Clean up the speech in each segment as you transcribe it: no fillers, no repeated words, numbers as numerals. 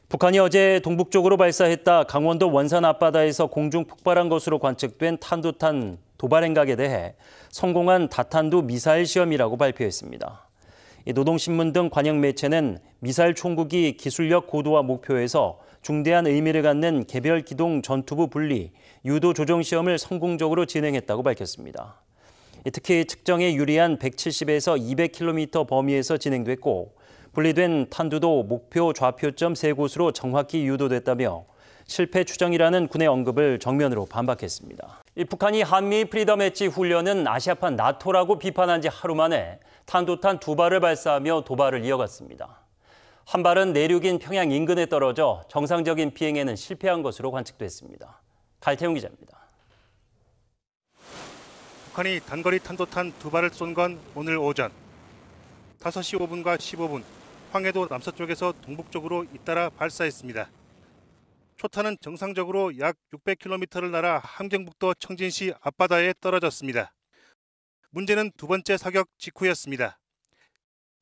북한이 어제 동북쪽으로 발사했다 강원도 원산 앞바다에서 공중 폭발한 것으로 관측된 탄도탄 도발 행각에 대해 성공한 다탄두 미사일 시험이라고 발표했습니다. 노동신문 등 관영 매체는 미사일 총국이 기술력 고도화 목표에서 중대한 의미를 갖는 개별 기동 전투부 분리, 유도 조정 시험을 성공적으로 진행했다고 밝혔습니다. 특히 측정에 유리한 170에서 200km 범위에서 진행됐고 분리된 탄두도 목표 좌표점 3곳으로 정확히 유도됐다며 실패 추정이라는 군의 언급을 정면으로 반박했습니다. 북한이 한미 프리덤 엣지 훈련은 아시아판 나토라고 비판한 지 하루 만에 탄도탄 2발을 발사하며 도발을 이어갔습니다. 한 발은 내륙인 평양 인근에 떨어져 정상적인 비행에는 실패한 것으로 관측됐습니다. 갈태용 기자입니다. 북한이 단거리 탄도탄 2발을 쏜 건 오늘 오전 5시 5분과 15분 황해도 남서쪽에서 동북쪽으로 잇따라 발사했습니다. 초탄은 정상적으로 약 600km를 날아 함경북도 청진시 앞바다에 떨어졌습니다. 문제는 두 번째 사격 직후였습니다.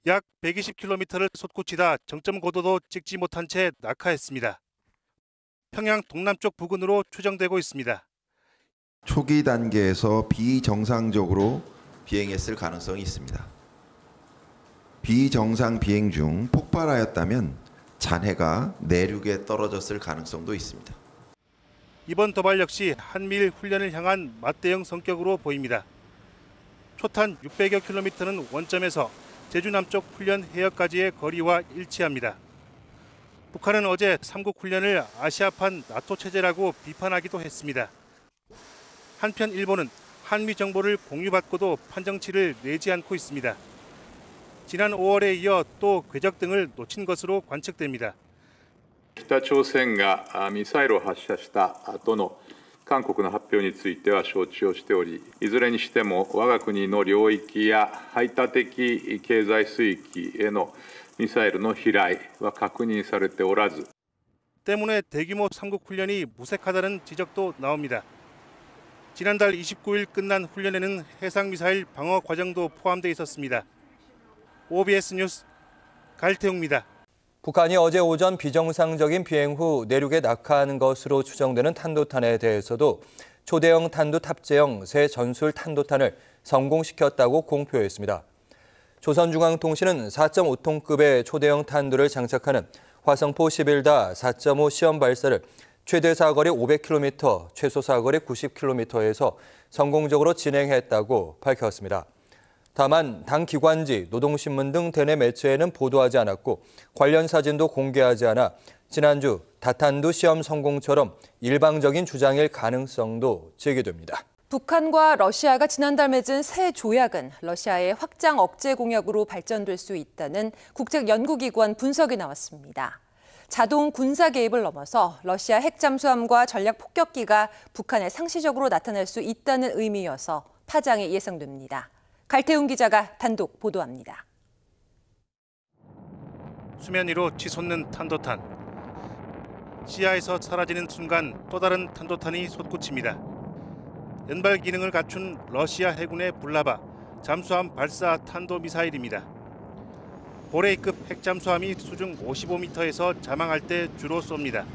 약 120km를 솟구치다 정점 고도도 찍지 못한 채 낙하했습니다. 평양 동남쪽 부근으로 추정되고 있습니다. 초기 단계에서 비정상적으로 비행했을 가능성이 있습니다. 비정상 비행 중 폭발하였다면 잔해가 내륙에 떨어졌을 가능성도 있습니다. 이번 도발 역시 한미일 훈련을 향한 맞대응 성격으로 보입니다. 초탄 600여 킬로미터는 원점에서 제주 남쪽 훈련 해역까지의 거리와 일치합니다. 북한은 어제 3국 훈련을 아시아판 나토 체제라고 비판하기도 했습니다. 한편 일본은 한미 정보를 공유받고도 판정치를 내지 않고 있습니다. 지난 5월에 이어 또 궤적 등을 놓친 것으로 관측됩니다. 北朝鮮がミサイルを発射した後の韓国の発表については承知をしており、いずれにしても我が国の領域や排他的経済水域へのミサイルの飛来は確認されておらず、때문에 대규모 3국 훈련이 무색하다는 지적도 나옵니다. 지난달 29일 끝난 훈련에는 해상미사일 방어 과정도 포함되어 있었습니다. OBS 뉴스 갈태웅입니다. 북한이 어제 오전 비정상적인 비행 후 내륙에 낙하한 것으로 추정되는 탄도탄에 대해서도 초대형 탄두 탑재형 새 전술 탄도탄을 성공시켰다고 공표했습니다. 조선중앙통신은 4.5톤급의 초대형 탄두를 장착하는 화성포 11다 4.5 시험 발사를 최대 사거리 500km, 최소 사거리 90km에서 성공적으로 진행했다고 밝혔습니다. 다만 당 기관지, 노동신문 등 대내 매체에는 보도하지 않았고 관련 사진도 공개하지 않아 지난주 다탄두 시험 성공처럼 일방적인 주장일 가능성도 제기됩니다. 북한과 러시아가 지난달 맺은 새 조약은 러시아의 확장 억제 공약으로 발전될 수 있다는 국제연구기관 분석이 나왔습니다. 자동 군사 개입을 넘어서 러시아 핵 잠수함과 전략 폭격기가 북한에 상시적으로 나타날 수 있다는 의미여서 파장이 예상됩니다. 갈태웅 기자가 단독 보도합니다. 수면 위로 치솟는 탄도탄. 시야에서 사라지는 순간 또 다른 탄도탄이 솟구칩니다. 연발 기능을 갖춘 러시아 해군의 불나바 잠수함 발사 탄도미사일입니다. 보레이급 핵잠수함이 수중 55m에서 자망할 때 주로 쏩니다.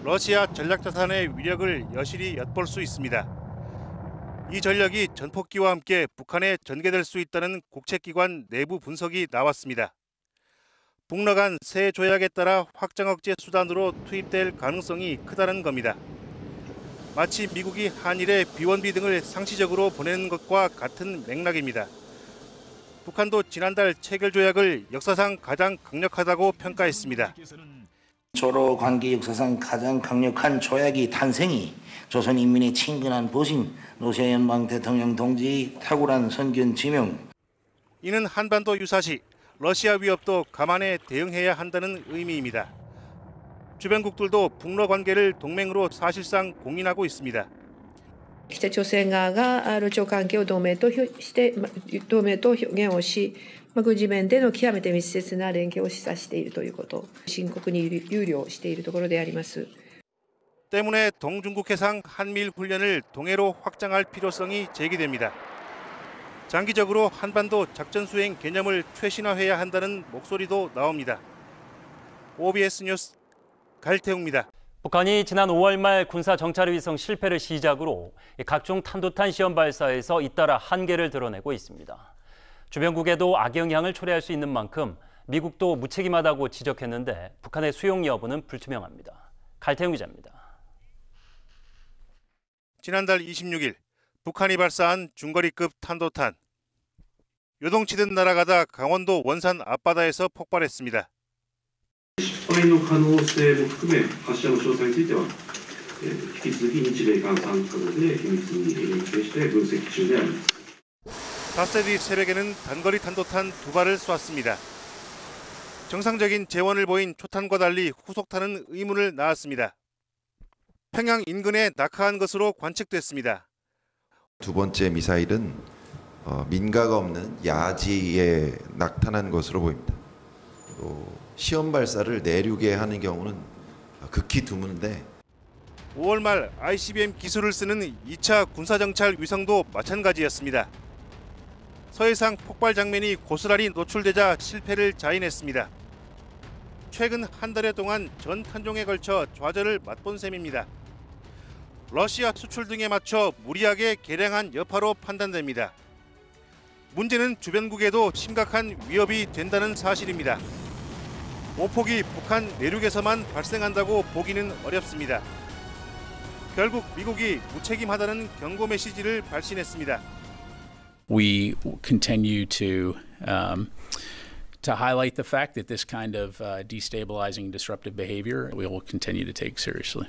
러시아 전략자산의 위력을 여실히 엿볼 수 있습니다. 이 전력이 전폭기와 함께 북한에 전개될 수 있다는 국책기관 내부 분석이 나왔습니다. 북러 간 새 조약에 따라 확장 억제 수단으로 투입될 가능성이 크다는 겁니다. 마치 미국이 한일에 비원비 등을 상시적으로 보내는 것과 같은 맥락입니다. 북한도 지난달 체결 조약을 역사상 가장 강력하다고 평가했습니다. 조로 관계 역사상 가장 강력한 조약이 탄생이 조선 인민의 친근한 보신 러시아 연방 대통령 동지의 탁월한 선견 지명. 이는 한반도 유사시 러시아 위협도 감안해 대응해야 한다는 의미입니다. 주변국들도 북러 관계를 동맹으로 사실상 공인하고 있습니다. 北朝鮮側が日朝関係を同盟と表現をし、軍事面での極めて密接な連携を示唆しているということ、深刻に憂慮しているところであります。 때문에 동중국 해상 한미일 훈련을 동해로 확장할 필요성이 제기됩니다. 장기적으로 한반도 작전 수행 개념을 최신화해야 한다는 목소리도 나옵니다. OBS 뉴스 갈태웅입니다. 북한이 지난 5월 말 군사 정찰 위성 실패를 시작으로 각종 탄도탄 시험 발사에서 잇따라 한계를 드러내고 있습니다. 주변국에도 악영향을 초래할 수 있는 만큼 미국도 무책임하다고 지적했는데 북한의 수용 여부는 불투명합니다. 갈태웅 기자입니다. 지난달 26일 북한이 발사한 중거리급 탄도탄. 요동치듯 날아가다 강원도 원산 앞바다에서 폭발했습니다. 失敗の可能性も含め発射の詳細については引き続き日米韓3カ国で緊密に連携して分析中であります。 닷새 뒤 새벽에는 단거리 탄도탄 2발을 쏘았습니다. 정상적인 재원을 보인 초탄과 달리 후속탄은 의문을 낳았습니다. 평양 인근에 낙하한 것으로 관측됐습니다. 두 번째 미사일은 민가가 없는 야지에 낙탄한 것으로 보입니다. 또 시험 발사를 내륙에 하는 경우는 극히 드문데 5월 말 ICBM 기술을 쓰는 2차 군사정찰 위성도 마찬가지였습니다. 서해상 폭발 장면이 고스란히 노출되자 실패를 자인했습니다. 최근 한 달여 동안 전 탄종에 걸쳐 좌절을 맛본 셈입니다. 러시아 수출 등에 맞춰 무리하게 개량한 여파로 판단됩니다. 문제는 주변국에도 심각한 위협이 된다는 사실입니다. 오폭이 북한 내륙에서만 발생한다고 보기는 어렵습니다. 결국 미국이 무책임하다는 경고 메시지를 발신했습니다. We continue to highlight the fact that this kind of destabilizing, disruptive behavior we will continue to take seriously.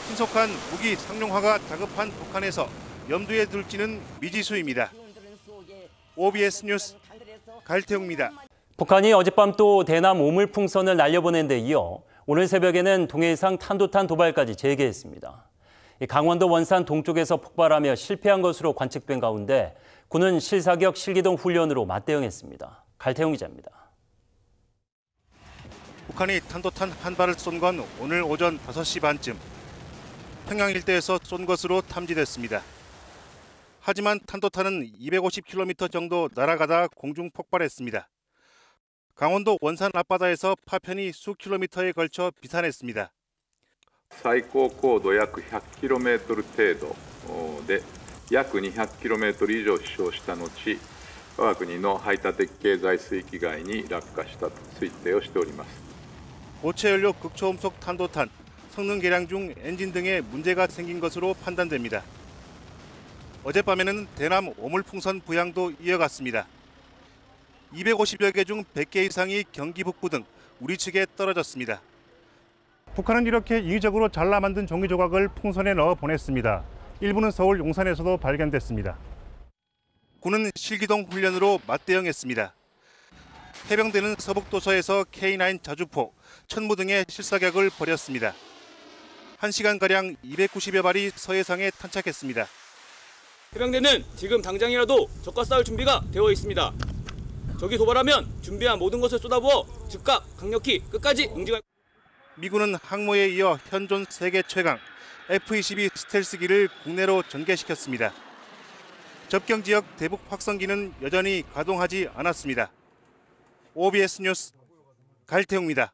신속한 무기 상용화가 다급한 북한에서 염두에 둘지는 미지수입니다. OBS 뉴스 갈태웅입니다. 북한이 어젯밤 또 대남 오물풍선을 날려보낸 데 이어 오늘 새벽에는 동해상 탄도탄 도발까지 재개했습니다. 강원도 원산 동쪽에서 폭발하며 실패한 것으로 관측된 가운데 군은 실사격 실기동 훈련으로 맞대응했습니다. 갈태웅 기자입니다. 북한이 탄도탄 한 발을 쏜 건 오늘 오전 5시 반쯤 평양 일대에서 쏜 것으로 탐지됐습니다. 하지만 탄도탄은 250km 정도 날아가다 공중 폭발했습니다. 강원도 원산 앞바다에서 파편이 수 킬로미터에 걸쳐 비산했습니다. 最高高度約 100km 程度で約 200km 以上飛翔した後、我が国の排他的経済水域外に落下したと推定をしております。 고체 연료 극초음속 탄도탄, 성능 개량 중 엔진 등에 문제가 생긴 것으로 판단됩니다. 어젯밤에는 대남 오물풍선 부양도 이어갔습니다. 250여 개 중 100개 이상이 경기 북부 등 우리 측에 떨어졌습니다. 북한은 이렇게 인위적으로 잘라 만든 종이 조각을 풍선에 넣어 보냈습니다. 일부는 서울 용산에서도 발견됐습니다. 군은 실기동 훈련으로 맞대응했습니다. 해병대는 서북도서에서 K9 자주포, 천무 등의 실사격을 벌였습니다. 1시간가량 290여 발이 서해상에 탄착했습니다. 해병대는 지금 당장이라도 적과 싸울 준비가 되어 있습니다. 적이 도발하면 준비한 모든 것을 쏟아부어 즉각 강력히 끝까지 응징할. 미군은 항모에 이어 현존 세계 최강 F-22 스텔스기를 국내로 전개시켰습니다. 접경 지역 대북 확성기는 여전히 가동하지 않았습니다. OBS 뉴스 갈태웅입니다.